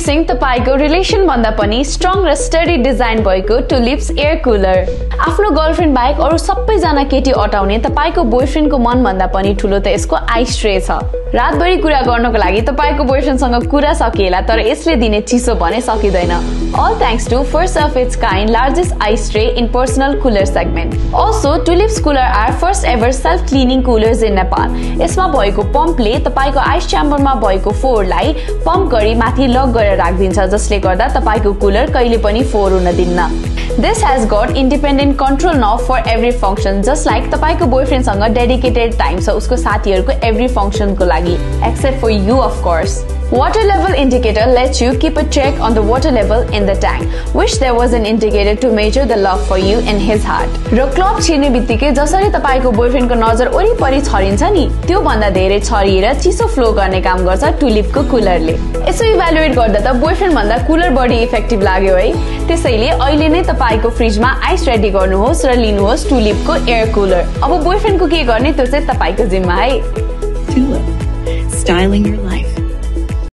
Introducing तपाईको relation भन्दा पनि स्ट्रङ र स्टडी डिजाइन भएको टुलिप्स एयर कुलर। आफ्नो गर्लफ्रेन्ड बाहेक अरु सबैजना केटी अटाउने तपाईको बोयफ्रेन्डको मन भन्दा पनि ठूलो त यसको आइस ट्रे छ। रातभरि कुरा गर्नको लागि तपाईको बोयफ्रेन्डसँग कुरा सकिएला, तर यसले दिने चिसो भने सकिदैन। All thanks to first of its kind largest ice tray in personal cooler segment. Also, Tulips cooler are first ever self-cleaning coolers in Nepal. यसमा भएको पम्पले तपाईको आइस च्याम्बरमा भएको फोहोरलाई पम्प गरी माथि लक गरेर राख्दिन्छ, जसले गर्दा तपाईको कुलर कहिले पनि फोहोर हुन दिन्न। This has got independent control knob for every function, just like तपाईको boyfriendसँग dedicated time छ उसको साथीहरुको every function को लागि, except for you of course. Water level indicator lets you keep a check on the water level in the tank. Wish there was an indicator to measure the love for you in his heart. र clock छिर्ने बित्तिकै जसरी तपाईको बोयफ्रेन्डको नजर वरिपरि छरिन्छ नि, त्यो भन्दा धेरै छरिएर चिसो फ्लो गर्ने काम गर्छ टुलिपको कुलरले। यसो इभ्यालुएट गर्दा त बोयफ्रेन्ड भन्दा कुलर बढी इफेक्टिभ लाग्यो है। त्यसैले अहिले नै तपाईको फ्रिजमा आइस रेडी गर्नुहोस् र लिनुहोस् टुलिपको एयर कुलर। अब बोयफ्रेन्डको के गर्ने त्यो चाहिँ तपाईको जिम्मा है। Tulip, styling your life.